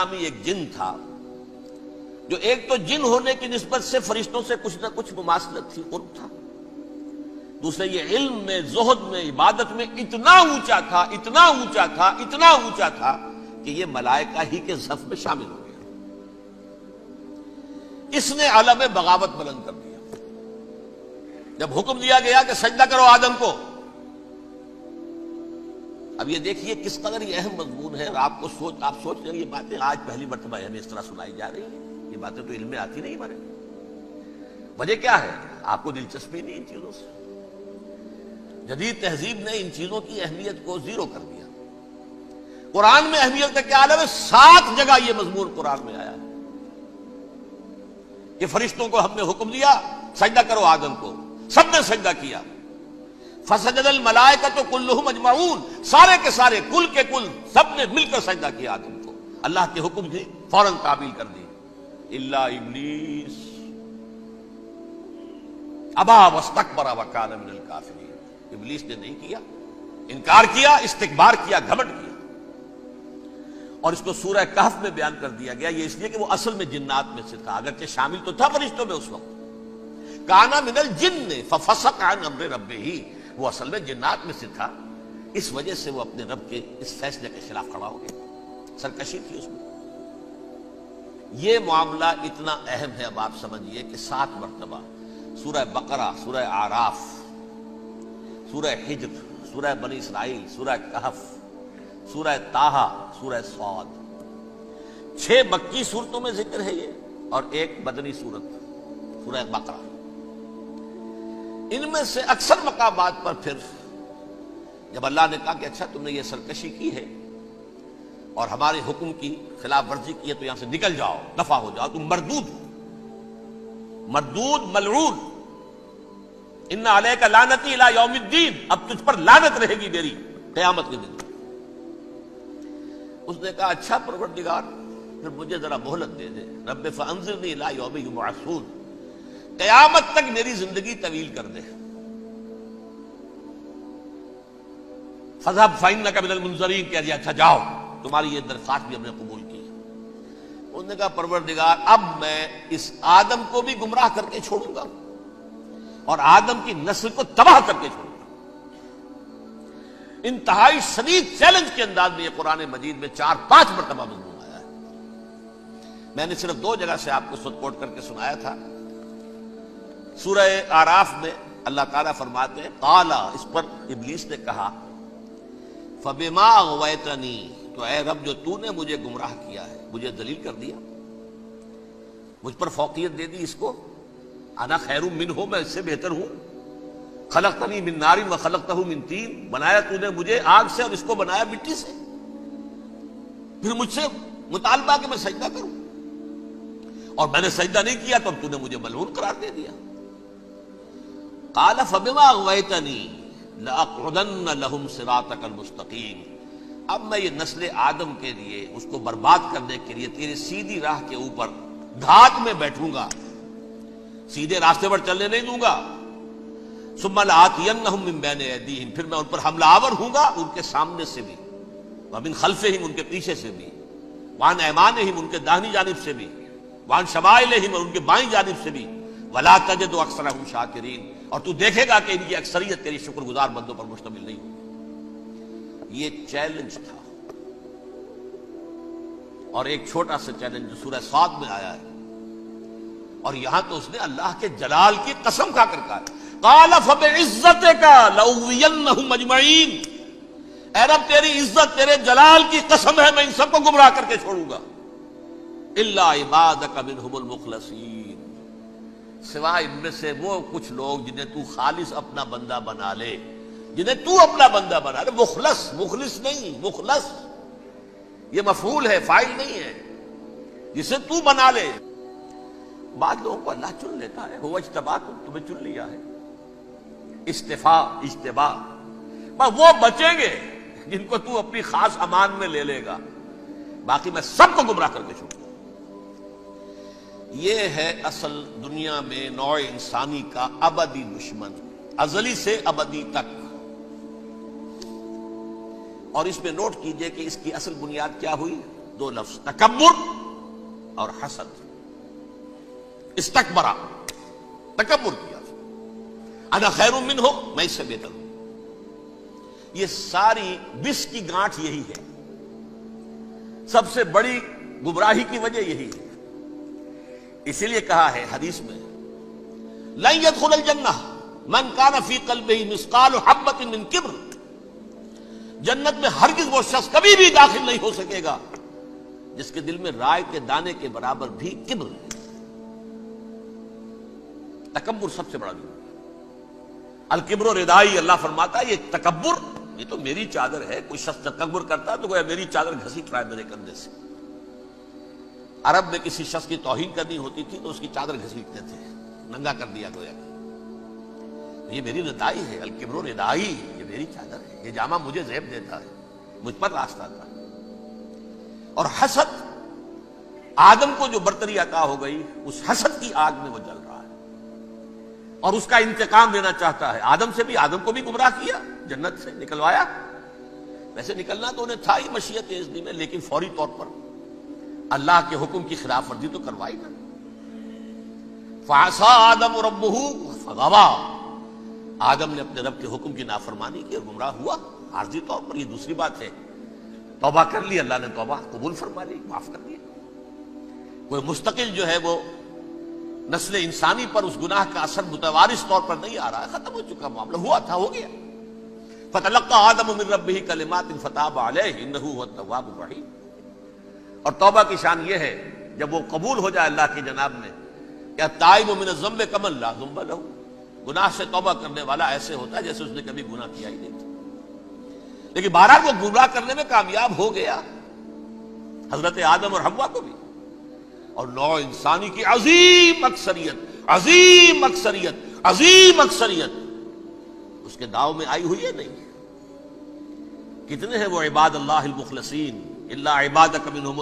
نامی ایک جن تھا جو ایک تو جن ہونے کی نسبت سے فرشتوں سے کچھ نہ کچھ مماثلت تھی، قرب تھا، دوسرے یہ علم میں، زہد میں، عبادت میں اتنا اونچا تھا، اتنا اونچا تھا، اتنا اونچا تھا کہ یہ ملائکہ ہی کے صف میں شامل ہو گیا۔ اس نے علم بغاوت بلند کر دیا۔ جب حکم دیا گیا کہ سجدہ کرو آدم کو، اب یہ دیکھیے کس قدر یہ اہم مضمون ہے۔ آپ سوچ رہے ہیں یہ باتیں آج پہلی مرتبہ ہمیں اس طرح سنائی جا رہی ہیں، یہ باتیں تو علم میں آتی نہیں ہمارے۔ وجہ کیا ہے؟ آپ کو دلچسپی نہیں ان چیزوں سے۔ جدید تہذیب نے ان چیزوں کی اہمیت کو زیرو کر دیا۔ قرآن میں اہمیت کا کیا عالم ہے؟ 7 جگہ یہ مضمون قرآن میں آیا ہے کہ فرشتوں کو ہم نے حکم دیا سجدہ کرو آدم کو، سب نے سجدہ کیا۔ فسجد الملائکۃ کلھم اجمعون، سارے کے سارے، کل کے کل، سب نے مل کر سجدہ کیا آدم کو۔ اللہ کے حکم کی فوراً تعمیل کر دی۔ الا ابلیس ابا واستکبر وکان من الکافرین، ابلیس نے نہیں کیا، انکار کیا، استکبار کیا، گھمنڈ کیا۔ اور اس کو سورہ کہف میں بیان کر دیا گیا، یہ اس لیے کہ وہ اصل میں جنات میں سے تھا، اگرچہ شامل تو تھا فرشتوں میں اس وقت۔ کانا من الجن ففسق عن امر ربہ، وہ اصل میں جنات میں سے تھا، اس وجہ سے وہ اپنے رب کے اس فیصلے کے خلاف کھڑا ہو گیا، سرکشی تھی اس میں۔ یہ معاملہ اتنا اہم ہے، اب آپ سمجھیے کہ 7 مرتبہ سورہ بقرہ، سورہ اعراف، سورہ حجر، سورہ بنی اسرائیل، سورہ کہف، سورہ طٰہٰ، سورہ صاد، 6 مکی صورتوں میں ذکر ہے یہ، اور 1 مدنی صورت سورہ بقرہ۔ ان میں سے اکثر مقامات پر پھر جب اللہ نے کہا کہ اچھا تم نے یہ سرکشی کی ہے اور ہمارے حکم کی خلاف ورزی کی ہے تو یہاں سے نکل جاؤ، دفع ہو جاؤ، تم مردود ملعون، ان علیک لعنتی الی یوم الدین، اب تجھ پر لعنت رہے گی میری قیامت کے دن۔ اس نے کہا اچھا پروردگار پھر مجھے ذرا مہلت دے دے، رب فانظرنی الی یوم یبعثون، قیامت تک میری زندگی طویل کر دے۔ فذهب فإنك من المنظرین، کہہ دیا اچھا جاؤ، تمہاری یہ درخواست بھی ہم نے قبول کی۔ انہوں نے کہا پروردگار اب میں اس آدم کو بھی گمراہ کر کے چھوڑوں گا اور آدم کی نسل کو تباہ کر کے چھوڑوں گا۔ انتہائی شدید چیلنج کے انداز میں یہ قرآن مجید میں 4-5 مرتبہ مضمون آیا ہے۔ میں نے صرف 2 جگہ سے آپ کو خود کوٹ کر کے سنایا تھا۔ سورہ اعراف میں اللہ تعالیٰ فرماتے ہیں قالا، اس پر ابلیس نے کہا فبما اغویتنی، تو اے رب جو تو نے مجھے گمراہ کیا ہے، مجھے ذلیل کر دیا، مجھ پر فوقیت دے دی، اس کو انا خیر منہ، میں اس سے بہتر ہوں، خلقتنی من نار وخلقتہ من طین، بنایا تو نے مجھے آگ سے اور اس کو بنایا مٹی سے، پھر مجھ سے مطالبہ کہ میں سجدہ کروں، اور میں نے سجدہ نہیں کیا تو اب تو نے مجھے ملعون قرار دے دیا۔ قال فبما اغویتنی لأقعدن لهم صراطک المستقیم، اب میں یہ نسل آدم کے لیے، اس کو برباد کرنے کے لیے تیری سیدھی راہ کے اوپر گھات میں بیٹھوں گا، سیدھے راستے پر چلنے نہیں دوں گا۔ ثم لآتینہم من بین ایدیہم، پھر میں ان پر حملہ آور ہوں گا، ان کے سامنے سے بھی، ومن خلفہم، ان کے پیچھے سے بھی، وعن ایمانہم، ان کے داہنی جانب سے بھی، وعن شمائلہم، اور ان کے بائیں جانب سے بھی، ولا تجد اکثرہم شاکرین، اور تو دیکھے گا کہ ان کی اکثریت تیری شکر گزار بندوں پر مشتمل نہیں ہوگی۔ یہ چیلنج تھا، اور ایک چھوٹا سا چیلنج جو سورہ صاد میں آیا ہے، اور یہاں تو اس نے اللہ کے جلال کی قسم کھا کر کہا قال فبعزتک لأغوینہم اجمعین، اے رب تیری عزت، تیرے جلال کی قسم ہے میں ان سب کو گمراہ کر کے چھوڑوں گا، الا عبادک منہم المخلصین، سوائے ان میں سے وہ کچھ لوگ جنہیں تو خالص اپنا بندہ بنا لے، جنہیں تو اپنا بندہ بنا لے، مخلص، مخلص نہیں، مخلص یہ مفعول ہے، فاعل نہیں ہے، جسے تو بنا لے۔ بعض لوگوں کو اللہ چن لیتا ہے، هو اجتباکم، تمہیں چن لیا ہے، استفاء، اجتباء، بس وہ بچیں گے جن کو تو اپنی خاص امان میں لے لے گا، باقی میں سب کو گمراہ کر کے چھوڑوں گا۔ یہ ہے اصل دنیا میں نوع انسانی کا ابدی دشمن، ازلی سے ابدی تک۔ اور اس میں نوٹ کیجئے کہ اس کی اصل بنیاد کیا ہوئی؟ دو لفظ تکبر اور حسد. استکبرا، تکبر کیا، انا خیر منہ، میں اس سے بہتر ہوں. یہ ساری بس کی گانٹھ یہی ہے، سب سے بڑی گمراہی کی وجہ یہی ہے. اسی لیے کہا ہے حدیث میں لن يدخل الجنہ من کان فی قلبہ مثقال حبۃ من کبر. جنت میں ہرگز وہ شخص کبھی بھی داخل نہیں ہو سکے گا جس کے دل میں رائے کے دانے کے برابر بھی کبر ہے. تکبر سب سے بڑا جرم ہے. الکبر ردائی، اللہ فرماتا ہے یہ تکبر، یہ تو میری چادر ہے. کوئی شخص تکبر کرتا تو گویا میری چادر گھسیٹ رہا ہے میرے کندھے سے. عرب میں کسی شخص کی توہین کرنی ہوتی تھی تو اس کی چادر گھسیٹتے تھے، ننگا کر دیا گویا. یہ میری ردائی ہے، الکبر ردائی، یہ میری چادر ہے، یہ جامہ مجھے زیب دیتا ہے، مجھ پر راستہ تھا. اور حسد، آدم کو جو برتری عطا ہو گئی اس حسد کی آگ میں وہ جل رہا ہے اور اس کا انتقام لینا چاہتا ہے. آدم سے بھی، آدم کو بھی گمراہ کیا، جنت سے نکلوایا. ویسے نکلنا تو انہیں تھا ہی مشیت اذنی میں، لیکن فوری طور پر اللہ کے حکم کی خلاف ورزی تو کروائی نا. فعصى آدم ربہ فغوى، آدم نے اپنے رب کے حکم کی نافرمانی کی اور گمراہ ہوا عارضی طور پر. یہ دوسری بات ہے، توبہ کر لی، اللہ نے توبہ قبول فرما لی، معاف کر دیا. کوئی مستقل جو ہے وہ نسل انسانی پر اس گناہ کا اثر متوارث طور پر نہیں آ رہا ہے، ختم ہو چکا معاملہ، ہوا تھا ہو گیا. فتلقى آدم من ربہ کلمات فتاب علیہ انہ هو التواب الرحیم. اور توبہ کی شان یہ ہے جب وہ قبول ہو جائے اللہ کی جناب میں، کہ التائب من الذنب کمن لا ذنب لہ. گناہ سے توبہ کرنے والا ایسے ہوتا ہے جیسے اس نے کبھی گناہ کیا ہی نہیں تھا. لیکن بہرحال وہ گمراہ کرنے میں کامیاب ہو گیا، حضرت آدم اور حوا کو بھی. اور نوع انسانی کی عظیم اکثریت، عظیم اکثریت، عظیم اکثریت اس کے داؤ میں آئی ہوئی ہے نہیں. کتنے ہیں وہ عباد اللہ المخلصین، الا عبادک منہم